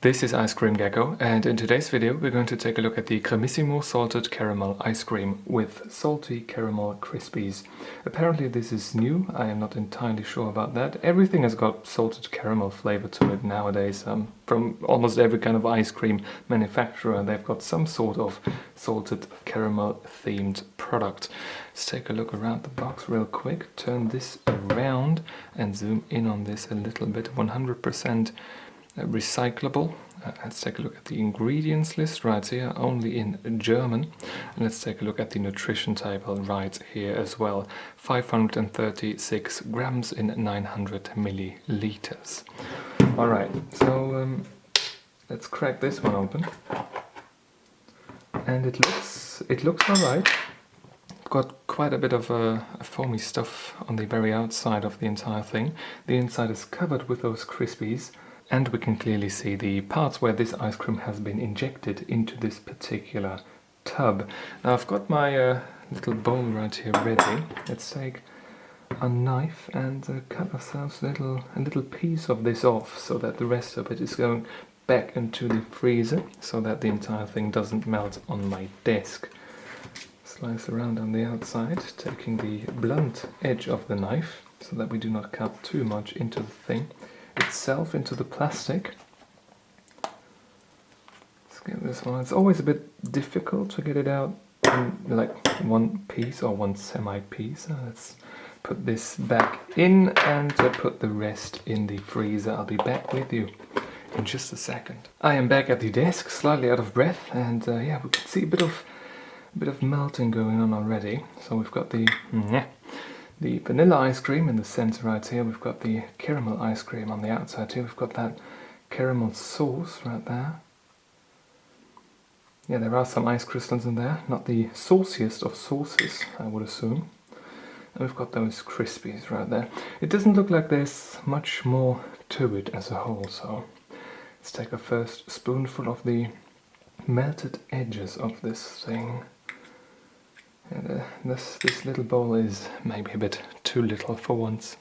This is Ice Cream Gecko, and in today's video we're going to take a look at the Cremissimo salted caramel ice cream with salty caramel crispies. Apparently this is new, I am not entirely sure about that. Everything has got salted caramel flavor to it nowadays. From almost every kind of ice cream manufacturer they've got some sort of salted caramel themed product. Let's take a look around the box real quick, turn this around and zoom in on this a little bit. 100% recyclable. Let's take a look at the ingredients list right here, only in German. And let's take a look at the nutrition table right here as well. 536 grams in 900 milliliters. Alright, so let's crack this one open. And it looks alright. Got quite a bit of a foamy stuff on the very outside of the entire thing. The inside is covered with those crispies. And we can clearly see the parts where this ice cream has been injected into this particular tub. Now I've got my little bowl right here ready. Let's take a knife and cut ourselves a little piece of this off so that the rest of it is going back into the freezer so that the entire thing doesn't melt on my desk. Slice around on the outside, taking the blunt edge of the knife so that we do not cut too much into the thing itself, into the plastic. Let's get this one. It's always a bit difficult to get it out in like one piece or one semi-piece. Let's put this back in and put the rest in the freezer. I'll be back with you in just a second. I am back at the desk, slightly out of breath, and yeah, we can see a bit of melting going on already. So we've got the vanilla ice cream in the center right here. We've got the caramel ice cream on the outside here. We've got that caramel sauce right there. Yeah, there are some ice crystals in there. Not the sauciest of sauces, I would assume. And we've got those crispies right there. It doesn't look like there's much more to it as a whole, so let's take a first spoonful of the melted edges of this thing. And this little bowl is maybe a bit too little for once.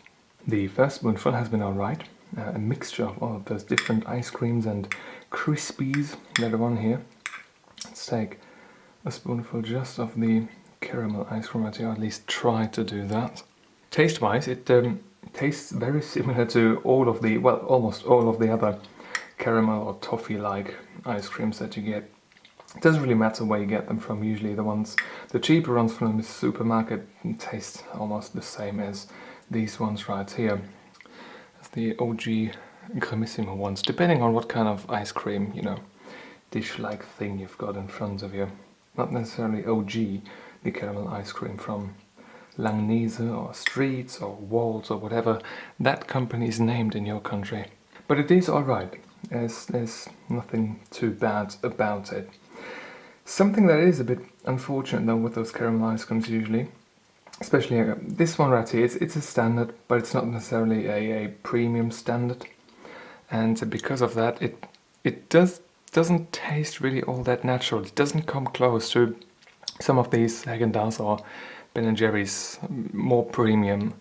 The first spoonful has been alright. A mixture of all of those different ice creams and crispies that are on here. Let's take a spoonful just of the caramel ice cream right here, or at least try to do that. Taste-wise, it tastes very similar to all of the, well, almost all of the other caramel or toffee-like ice creams that you get. It doesn't really matter where you get them from. Usually the cheaper ones from the supermarket taste almost the same as these ones right here. As the OG Cremissimo ones, depending on what kind of ice cream, dish-like thing you've got in front of you. Not necessarily OG, the caramel ice cream from Langnese or Streets or Waltz or whatever that company is named in your country. But it is alright. There's nothing too bad about it. Something that is a bit unfortunate though with those caramel ice creams usually, especially this one right here, it's a standard, but it's not necessarily a premium standard, and because of that it doesn't taste really all that natural. It doesn't come close to some of these Häagen-Dazs or Ben & Jerry's more premium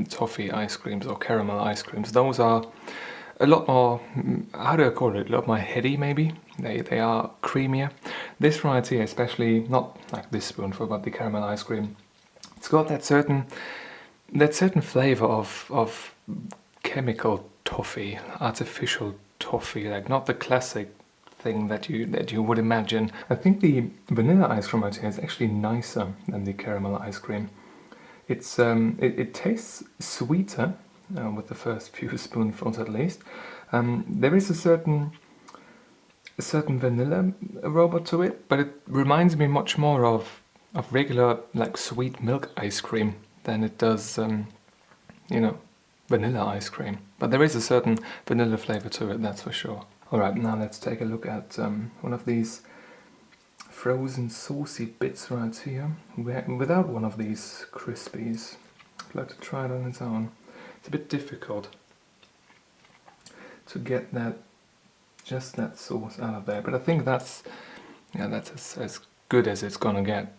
toffee ice creams or caramel ice creams. Those are a lot more, how do I call it, a lot more heady maybe. They are creamier. This right here, especially, not like this spoonful, but the caramel ice cream, it's got that certain flavor of chemical toffee, artificial toffee, like not the classic thing that you would imagine. I think the vanilla ice cream right here is actually nicer than the caramel ice cream. It tastes sweeter. With the first few spoonfuls at least. There is a certain vanilla aroma to it, but it reminds me much more of regular like sweet milk ice cream than it does vanilla ice cream. But there is a certain vanilla flavor to it, that's for sure. Alright, now let's take a look at one of these frozen saucy bits right here, without one of these crispies. I'd like to try it on its own. It's a bit difficult to get just that sauce out of there, but I think that's as good as it's gonna get.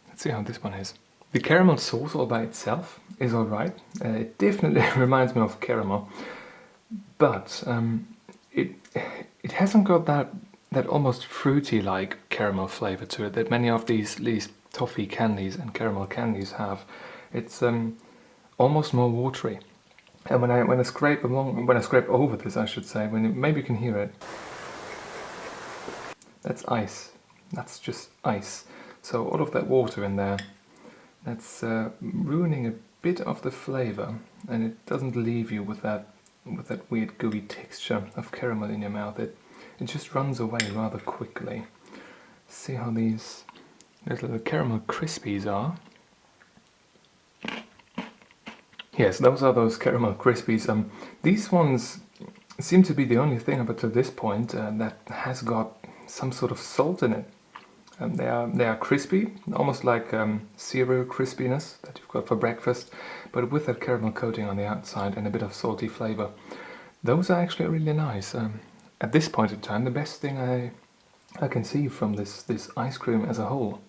Let's see how this one is. The caramel sauce all by itself is alright. It definitely reminds me of caramel, but it it hasn't got that almost fruity-like caramel flavor to it that many of these toffee candies and caramel candies have. It's almost more watery. And when I scrape over this, I should say, maybe you can hear it. That's ice. That's just ice. So all of that water in there, that's ruining a bit of the flavor, and it doesn't leave you with that weird gooey texture of caramel in your mouth. It just runs away rather quickly. See how these little caramel crispies are? Yes, those are those caramel crispies. These ones seem to be the only thing up to this point that has got some sort of salt in it. They are crispy, almost like cereal crispiness that you've got for breakfast, but with that caramel coating on the outside and a bit of salty flavor. Those are actually really nice. At this point in time, the best thing I can see from this ice cream as a whole.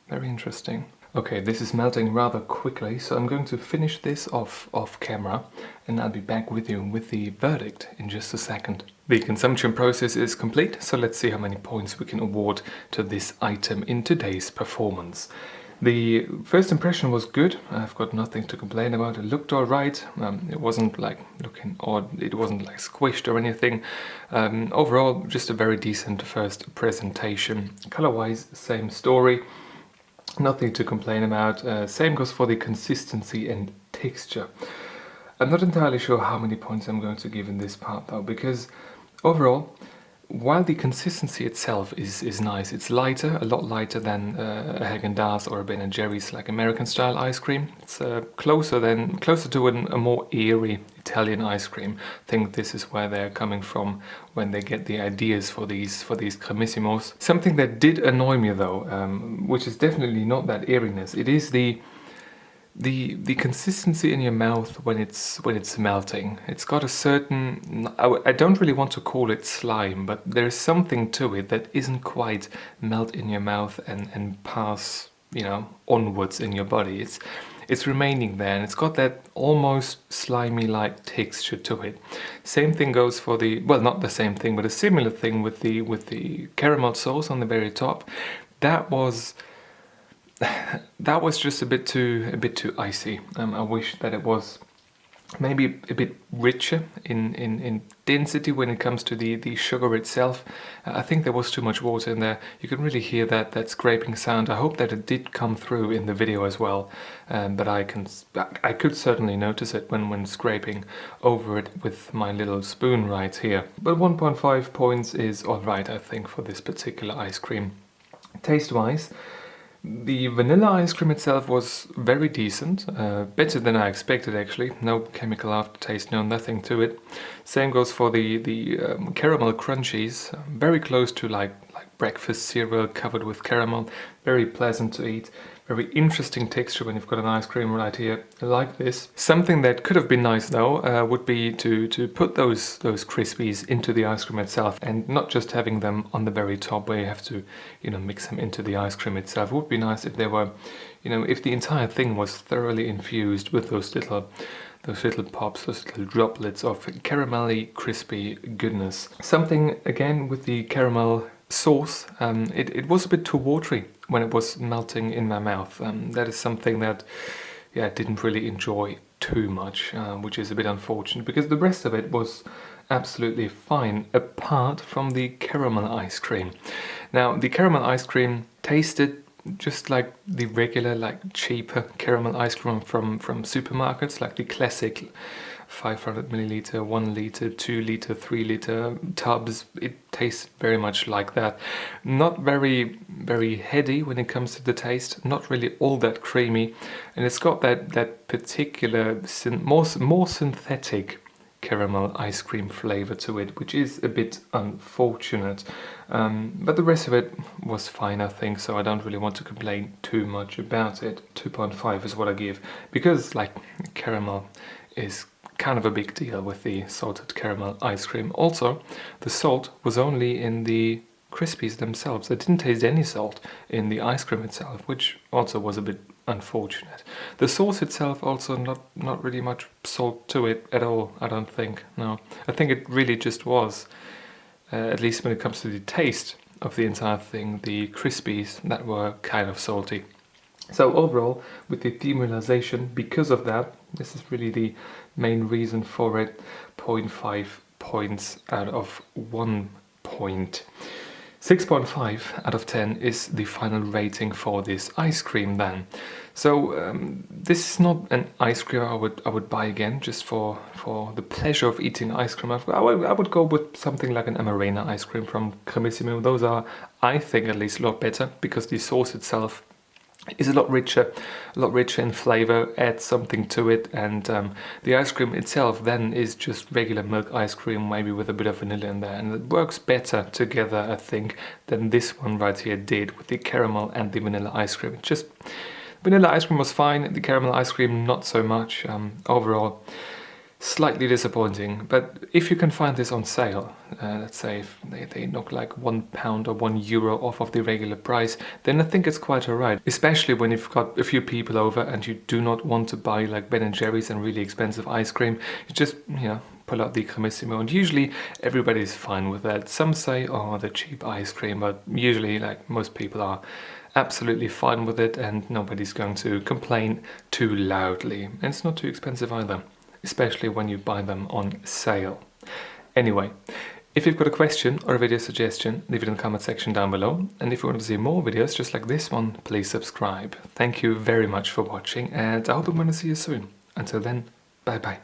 Very interesting. Okay, this is melting rather quickly, so I'm going to finish this off camera, and I'll be back with you with the verdict in just a second. The consumption process is complete, so let's see how many points we can award to this item in today's performance. The first impression was good. I've got nothing to complain about. It looked alright. It wasn't like looking odd. It wasn't like squished or anything. Overall, just a very decent first presentation. Color-wise, same story. Nothing to complain about. Same goes for the consistency and texture. I'm not entirely sure how many points I'm going to give in this part though, because overall, while the consistency itself is nice, it's lighter, a lot lighter than a Häagen-Dazs or a Ben & Jerry's like American style ice cream. It's closer to a more airy Italian ice cream. I think this is where they're coming from when they get the ideas for these Cremissimos. Something that did annoy me though, which is definitely not that airiness, it is the consistency in your mouth when it's melting. It's got a certain, I don't really want to call it slime, but there's something to it that isn't quite melt in your mouth and pass, onwards in your body. It's remaining there, and it's got that almost slimy-like texture to it. Same thing goes for well, not the same thing, but a similar thing with the caramel sauce on the very top. That was just a bit too icy. I wish that it was maybe a bit richer in density when it comes to the sugar itself. I think there was too much water in there. You can really hear that scraping sound. I hope that it did come through in the video as well, but I could certainly notice it when scraping over it with my little spoon right here. But 1.5 points is alright, I think, for this particular ice cream. Taste-wise, the vanilla ice cream itself was very decent, better than I expected actually. No chemical aftertaste, no nothing to it. Same goes for the caramel crunchies, very close to like breakfast cereal covered with caramel. Very pleasant to eat. Very interesting texture when you've got an ice cream right here like this. Something that could have been nice though would be to put those crispies into the ice cream itself, and not just having them on the very top where you have to mix them into the ice cream itself. It would be nice if they were, if the entire thing was thoroughly infused with those little pops, those little droplets of caramelly crispy goodness. Something again with the caramel sauce, it was a bit too watery when it was melting in my mouth. That is something that I didn't really enjoy too much, which is a bit unfortunate, because the rest of it was absolutely fine apart from the caramel ice cream. Now the caramel ice cream tasted just like the regular, like cheaper caramel ice cream from supermarkets, like the classic 500 milliliter, 1 liter, 2 liter, 3 liter tubs. It tastes very much like that. Not very heady when it comes to the taste, not really all that creamy, and it's got that particular more synthetic caramel ice cream flavor to it, which is a bit unfortunate. But the rest of it was fine, I think, so I don't really want to complain too much about it. 2.5 is what I give, because like caramel is kind of a big deal with the salted caramel ice cream. Also, the salt was only in the Crispies themselves. I didn't taste any salt in the ice cream itself, which also was a bit unfortunate. The sauce itself also not really much salt to it at all, I don't think. No, I think it really just was at least when it comes to the taste of the entire thing, the Crispies that were kind of salty. So overall, with the demineralization, because of that, this is really the main reason for it, 0.5 points out of 1 point. 6.5 out of 10 is the final rating for this ice cream then. So this is not an ice cream I would buy again just for the pleasure of eating ice cream. I would go with something like an Amarena ice cream from Cremissimo. Those are, I think, at least a lot better because the sauce itself is a lot richer in flavor, adds something to it, and the ice cream itself then is just regular milk ice cream, maybe with a bit of vanilla in there, and it works better together, I think, than this one right here did with the caramel and the vanilla ice cream. It just, vanilla ice cream was fine, the caramel ice cream not so much. Overall, slightly disappointing, but if you can find this on sale, let's say if they knock like £1 or €1 off of the regular price, then I think it's quite alright. Especially when you've got a few people over and you do not want to buy like Ben & Jerry's and really expensive ice cream. You just, pull out the Cremissimo, and usually everybody's fine with that. Some say, oh, the cheap ice cream, but usually like most people are absolutely fine with it and nobody's going to complain too loudly. And it's not too expensive either, especially when you buy them on sale. Anyway, if you've got a question or a video suggestion, leave it in the comment section down below. And if you want to see more videos just like this one, please subscribe. Thank you very much for watching, and I hope I'm going to see you soon. Until then, bye bye.